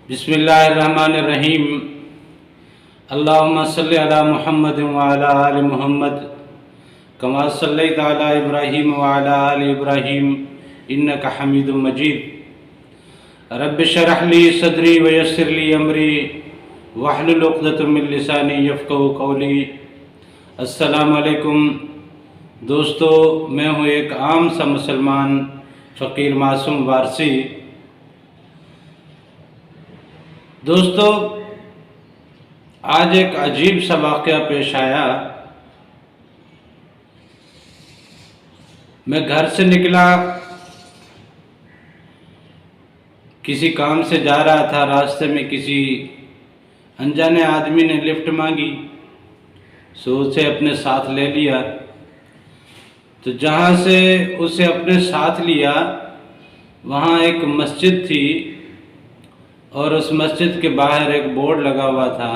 بسم اللہ الرحمن الرحیم اللہم صلی علی محمد وعلی آل محمد کما صلیت علی ابراہیم وعلی آل ابراہیم انکا حمید مجید رب اشرح لی صدری ویسر لی امری واحلل عقدۃ من لسانی یفقہوا قولی۔ السلام علیکم دوستو، میں ہوں ایک عام سا مسلمان فقیر معصوم وارثی۔ دوستو، آج ایک عجیب سا واقعہ پیش آیا۔ میں گھر سے نکلا، کسی کام سے جا رہا تھا، راستے میں کسی انجانے آدمی نے لفٹ مانگی، سو اسے اپنے ساتھ لے لیا۔ تو جہاں سے اسے اپنے ساتھ لیا وہاں ایک مسجد تھی، اور اس مسجد کے باہر ایک بورڈ لگا ہوا تھا،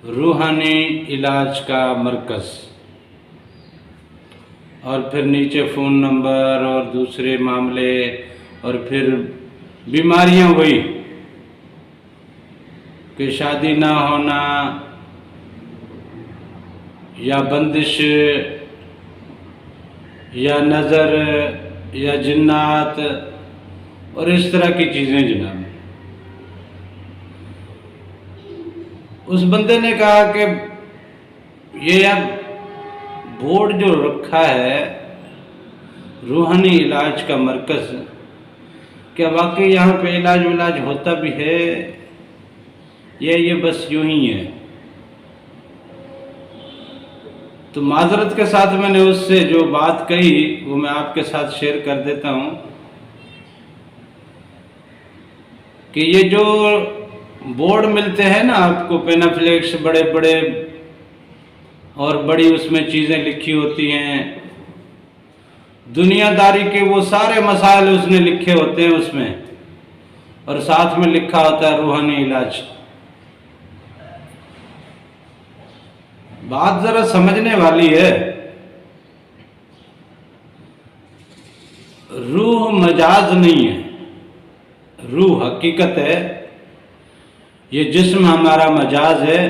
روحانی علاج کا مرکز، اور پھر نیچے فون نمبر اور دوسرے معاملے، اور پھر بیماریاں وہی کہ شادی نہ ہونا یا بندش یا نظر یا جنات اور اس طرح کی چیزیں جناب۔ اس بندے نے کہا کہ یہ اب بورڈ جو رکھا ہے روحانی علاج کا مرکز، کیا واقعی یہاں پہ علاج ہوتا بھی ہے یا یہ بس یوں ہی ہے؟ تو معذرت کے ساتھ میں نے اس سے جو بات کہی وہ میں آپ کے ساتھ شیئر کر دیتا ہوں کہ یہ جو بورڈ ملتے ہیں نا آپ کو، پینافلیکس بڑے بڑے اور بڑی اس میں چیزیں لکھی ہوتی ہیں، دنیا داری کے وہ سارے مسائل اس نے لکھے ہوتے ہیں اس میں، اور ساتھ میں لکھا ہوتا ہے روحانی علاج۔ بات ذرا سمجھنے والی ہے۔ روح مجاز نہیں ہے، روح حقیقت ہے۔ یہ جسم ہمارا مجاز ہے،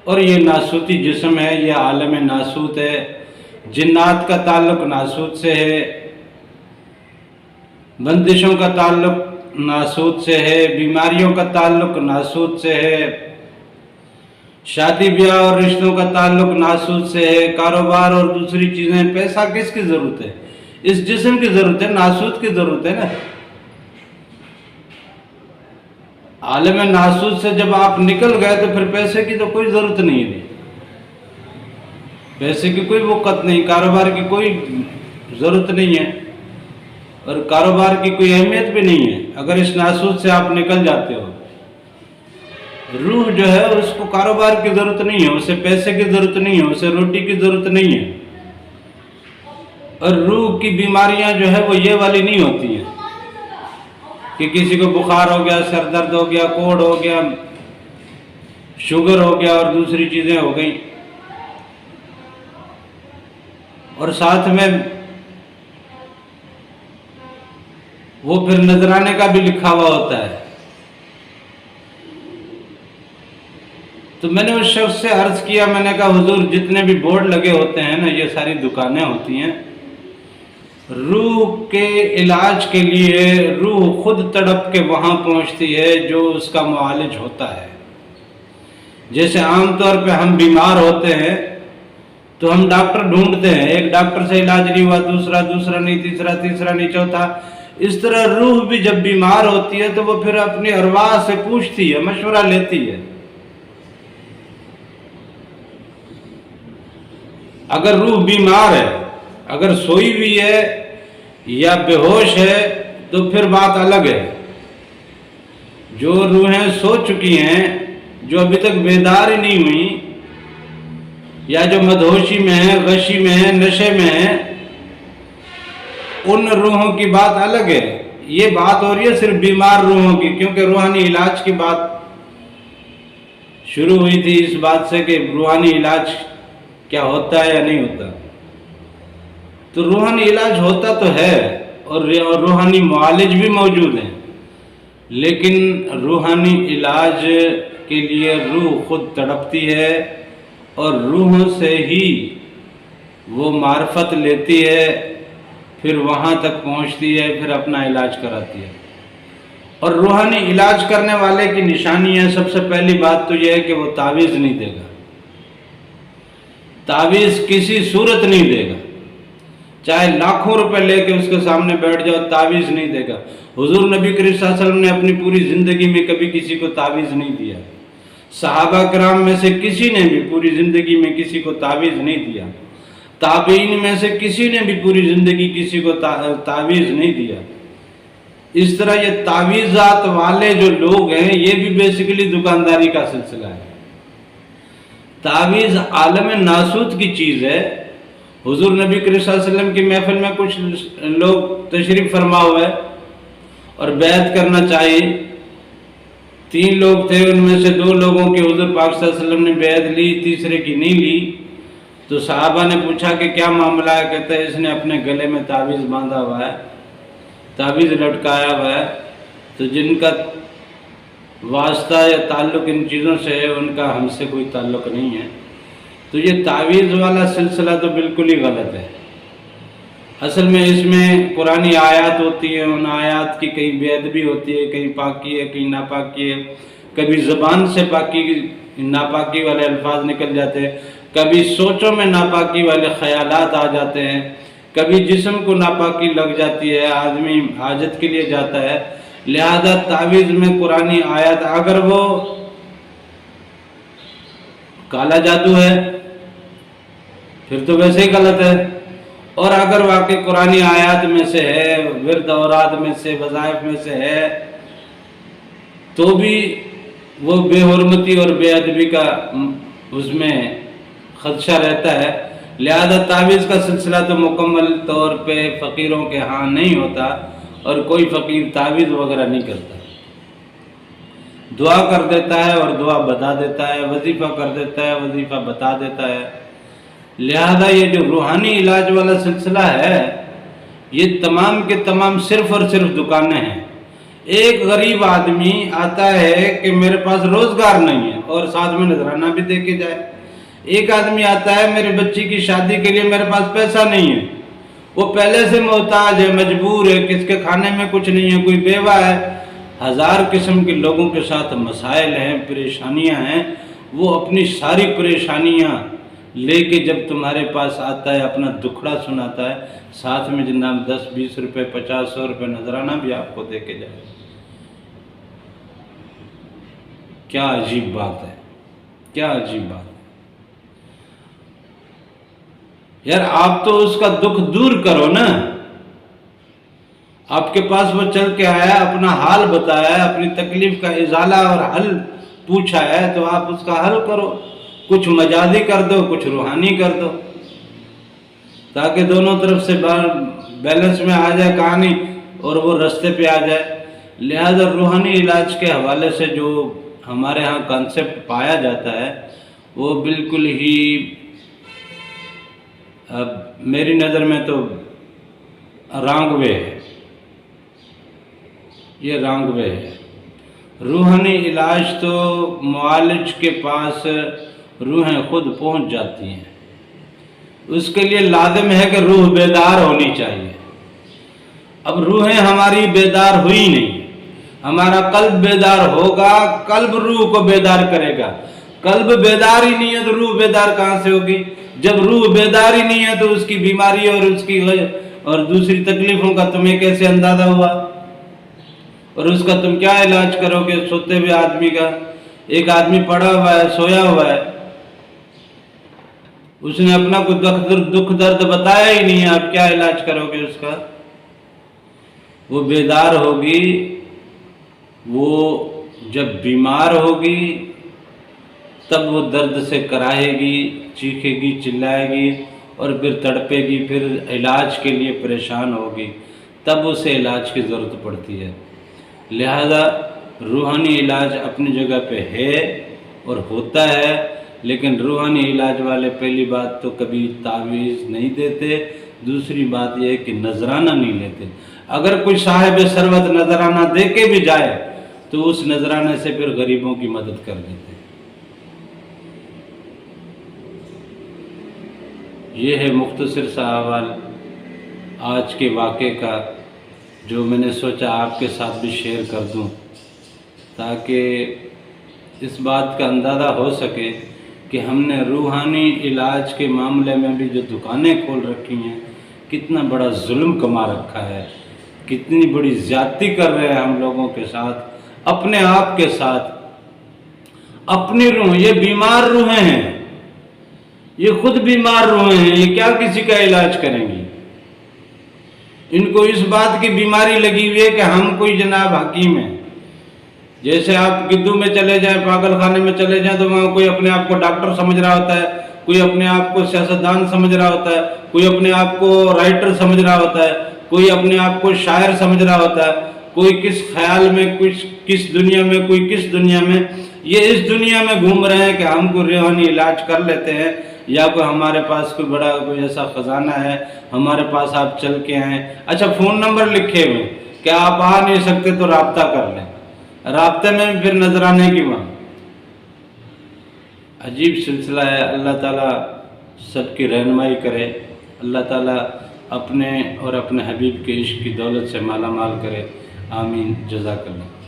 اور یہ ناسوتی جسم ہے، یہ عالم ناسوت ہے۔ جنات کا تعلق ناسوت سے ہے، بندشوں کا تعلق ناسوت سے ہے، بیماریوں کا تعلق ناسوت سے ہے، شادی بیاہ اور رشتوں کا تعلق ناسوت سے ہے، کاروبار اور دوسری چیزیں۔ پیسہ کس کی ضرورت ہے؟ اس جسم کی ضرورت ہے، ناسوت کی ضرورت ہے نا۔ عالم ناسوت سے جب آپ نکل گئے تو پھر پیسے کی تو کوئی ضرورت نہیں ہے، پیسے کی کوئی وقت نہیں، کاروبار کی کوئی ضرورت نہیں ہے، اور کاروبار کی کوئی اہمیت بھی نہیں ہے اگر اس ناسوت سے آپ نکل جاتے ہو۔ روح جو ہے اس کو کاروبار کی ضرورت نہیں ہے، اسے پیسے کی ضرورت نہیں ہے، اسے روٹی کی ضرورت نہیں ہے، اور روح کی بیماریاں جو ہے وہ یہ والی نہیں ہوتی ہیں کہ کسی کو بخار ہو گیا، سر درد ہو گیا، کوڑ ہو گیا، شوگر ہو گیا اور دوسری چیزیں ہو گئیں، اور ساتھ میں وہ پھر نذرانے کا بھی لکھا ہوا ہوتا ہے۔ تو میں نے اس شخص سے عرض کیا، میں نے کہا حضور جتنے بھی بورڈ لگے ہوتے ہیں نا، یہ ساری دکانیں ہوتی ہیں روح کے علاج کے لیے۔ روح خود تڑپ کے وہاں پہنچتی ہے جو اس کا معالج ہوتا ہے۔ جیسے عام طور پہ ہم بیمار ہوتے ہیں تو ہم ڈاکٹر ڈھونڈتے ہیں، ایک ڈاکٹر سے علاج نہیں ہوا، دوسرا نہیں، تیسرا نہیں، چوتھا۔ اس طرح روح بھی جب بیمار ہوتی ہے تو وہ پھر اپنی ارواح سے پوچھتی ہے، مشورہ لیتی ہے۔ اگر روح بیمار ہے، اگر سوئی ہوئی ہے یا بے ہوش ہے تو پھر بات الگ ہے۔ جو روحیں سو چکی ہیں، جو ابھی تک بیدار ہی نہیں ہوئی، یا جو مدہوشی میں ہیں، غشی میں ہیں، نشے میں ہیں، ان روحوں کی بات الگ ہے۔ یہ بات ہو رہی ہے صرف بیمار روحوں کی، کیونکہ روحانی علاج کی بات شروع ہوئی تھی اس بات سے کہ روحانی علاج کیا ہوتا ہے یا نہیں ہوتا۔ تو روحانی علاج ہوتا تو ہے، اور روحانی معالج بھی موجود ہیں، لیکن روحانی علاج کے لیے روح خود تڑپتی ہے اور روح سے ہی وہ معرفت لیتی ہے، پھر وہاں تک پہنچتی ہے، پھر اپنا علاج کراتی ہے۔ اور روحانی علاج کرنے والے کی نشانی ہے، سب سے پہلی بات تو یہ ہے کہ وہ تعویذ نہیں دے گا، تعویذ کسی صورت نہیں دے گا، چاہے لاکھوں روپے لے کے اس کے سامنے بیٹھ جاؤ، تعویذ نہیں دے گا۔ حضور نبی کریم صلی اللہ علیہ وسلم نے اپنی پوری زندگی میں کبھی کسی کو تعویذ نہیں دیا، صحابہ کرام میں سے کسی نے بھی پوری زندگی میں کسی کو تعویذ نہیں دیا، تابعین میں سے کسی نے بھی پوری زندگی کسی کو تعویذ نہیں دیا۔ اس طرح یہ تعویذات والے جو لوگ ہیں یہ بھی بیسیکلی دکانداری کا سلسلہ ہے۔ تعویذ عالم ناسوت کی چیز ہے۔ حضور نبی کریم صلی اللہ علیہ وسلم کی محفل میں کچھ لوگ تشریف فرما ہوئے اور بیعت کرنا چاہیے، 3 لوگ تھے، ان میں سے 2 لوگوں کی حضور پاک صلی اللہ علیہ وسلم نے بیعت لی، تیسرے کی نہیں لی۔ تو صحابہ نے پوچھا کہ کیا معاملہ ہے؟ کہتے ہیں اس نے اپنے گلے میں تعویذ باندھا ہوا ہے، تعویذ لٹکایا ہوا ہے، تو جن کا واسطہ یا تعلق ان چیزوں سے ہے ان کا ہم سے کوئی تعلق نہیں ہے۔ تو یہ تعویذ والا سلسلہ تو بالکل ہی غلط ہے۔ اصل میں اس میں قرآنی آیات ہوتی ہیں، ان آیات کی کہیں بے ادبی ہوتی ہے، کہیں پاکی ہے، کہیں ناپاکی ہے، کبھی زبان سے ناپاکی والے الفاظ نکل جاتے ہیں، کبھی سوچوں میں ناپاکی والے خیالات آ جاتے ہیں، کبھی جسم کو ناپاکی لگ جاتی ہے، آدمی حاجت کے لیے جاتا ہے۔ لہذا تعویذ میں قرآنی آیات اگر وہ کالا جادو ہے پھر تو ویسے ہی غلط ہے، اور اگر واقعی قرآنی آیات میں سے ہے، ورد اوراد میں سے، وظائف میں سے ہے، تو بھی وہ بے حرمتی اور بے ادبی کا اس میں خدشہ رہتا ہے۔ لہذا تعویذ کا سلسلہ تو مکمل طور پہ فقیروں کے ہاں نہیں ہوتا، اور کوئی فقیر تعویذ وغیرہ نہیں کرتا، دعا کر دیتا ہے اور دعا بتا دیتا ہے، وظیفہ کر دیتا ہے، وظیفہ بتا دیتا ہے۔ لہذا یہ جو روحانی علاج والا سلسلہ ہے یہ تمام کے تمام صرف اور صرف دکانیں ہیں۔ ایک غریب آدمی آتا ہے کہ میرے پاس روزگار نہیں ہے اور ساتھ میں نذرانہ بھی دے کے جائے، ایک آدمی آتا ہے میرے بچی کی شادی کے لیے میرے پاس پیسہ نہیں ہے، وہ پہلے سے محتاج ہے، مجبور ہے، کس کے کھانے میں کچھ نہیں ہے، کوئی بیوہ ہے، 1000 قسم کے لوگوں کے ساتھ مسائل ہیں، پریشانیاں ہیں، وہ اپنی ساری پریشانیاں لے کے جب تمہارے پاس آتا ہے، اپنا دکھڑا سناتا ہے، ساتھ میں جناب 10-20 روپے 50-100 روپے نذرانہ بھی آپ کو دے کے جائے۔ کیا عجیب بات ہے، کیا عجیب بات ہے یار! آپ تو اس کا دکھ دور کرو نا، آپ کے پاس وہ چل کے آیا، اپنا حال بتایا، اپنی تکلیف کا ازالہ اور حل پوچھا ہے، تو آپ اس کا حل کرو، کچھ مجازی کر دو، کچھ روحانی کر دو، تاکہ دونوں طرف سے بیلنس میں آ جائے کہانی اور وہ رستے پہ آ جائے۔ لہذا روحانی علاج کے حوالے سے جو ہمارے ہاں کانسیپٹ پایا جاتا ہے وہ بالکل ہی میری نظر میں تو رانگ وے ہے، یہ رانگ وے ہے۔ روحانی علاج تو معالج کے پاس روحیں خود پہنچ جاتی ہیں، اس کے لیے لازم ہے کہ روح بیدار ہونی چاہیے۔ اب روحیں ہماری بیدار ہوئی نہیں، ہمارا قلب بیدار ہوگا، قلب روح کو بیدار کرے گا۔ قلب بیدار ہی نہیں ہے تو روح بیدار کہاں سے ہوگی؟ جب روح بیدار ہی نہیں ہے تو اس کی بیماری اور اس کی اور دوسری تکلیفوں کا تمہیں کیسے اندازہ ہوا؟ اور اس کا تم کیا علاج کرو گے سوتے ہوئے آدمی کا؟ ایک آدمی پڑا ہوا ہے، سویا ہوا ہے، اس نے اپنا کوئی دکھ درد بتایا ہی نہیں ہے، آپ کیا علاج کرو گے اس کا؟ وہ بیدار ہوگی، وہ جب بیمار ہوگی تب وہ درد سے کراہے گی، چیخے گی، چلائے گی اور پھر تڑپے گی، پھر علاج کے لیے پریشان ہوگی، تب اسے علاج کی ضرورت پڑتی ہے۔ لہذا روحانی علاج اپنی جگہ پہ ہے اور ہوتا ہے، لیکن روحانی علاج والے پہلی بات تو کبھی تعویذ نہیں دیتے، دوسری بات یہ ہے کہ نذرانہ نہیں لیتے۔ اگر کوئی صاحب ثروت نذرانہ دے کے بھی جائے تو اس نذرانے سے پھر غریبوں کی مدد کر دیتے ہیں۔ یہ ہے مختصر سا احوال آج کے واقعے کا، جو میں نے سوچا آپ کے ساتھ بھی شیئر کر دوں، تاکہ اس بات کا اندازہ ہو سکے کہ ہم نے روحانی علاج کے معاملے میں بھی جو دکانیں کھول رکھی ہیں، کتنا بڑا ظلم کما رکھا ہے، کتنی بڑی زیادتی کر رہے ہیں ہم لوگوں کے ساتھ، اپنے آپ کے ساتھ، اپنی روح، یہ بیمار روحیں ہیں، یہ خود بیمار روحیں ہیں، یہ کیا کسی کا علاج کریں گی؟ ان کو اس بات کی بیماری لگی ہوئی ہے کہ ہم کوئی جناب حکیم ہیں۔ جیسے آپ گدو میں چلے جائیں، پاگل خانے میں چلے جائیں، تو وہاں کوئی اپنے آپ کو ڈاکٹر سمجھ رہا ہوتا ہے، کوئی اپنے آپ کو سیاستدان سمجھ رہا ہوتا ہے، کوئی اپنے آپ کو رائٹر سمجھ رہا ہوتا ہے، کوئی اپنے آپ کو شاعر سمجھ رہا ہوتا ہے، کوئی کس خیال میں، کس دنیا میں، کوئی کس دنیا میں۔ یہ اس دنیا میں گھوم رہے ہیں کہ ہم کو روحانی علاج کر لیتے ہیں، یا کوئی ہمارے پاس کوئی بڑا کوئی ایسا خزانہ ہے، ہمارے پاس آپ چل کے آئیں۔ اچھا، فون نمبر لکھے ہوئے کہ آپ آ نہیں سکتے تو رابطہ کر لیں، رابطے میں پھر نذرانے کی مانگ۔ عجیب سلسلہ ہے۔ اللہ تعالیٰ سب کی رہنمائی کرے، اللہ تعالیٰ اپنے اور اپنے حبیب کے عشق کی دولت سے مالا مال کرے، آمین، جزاک اللہ۔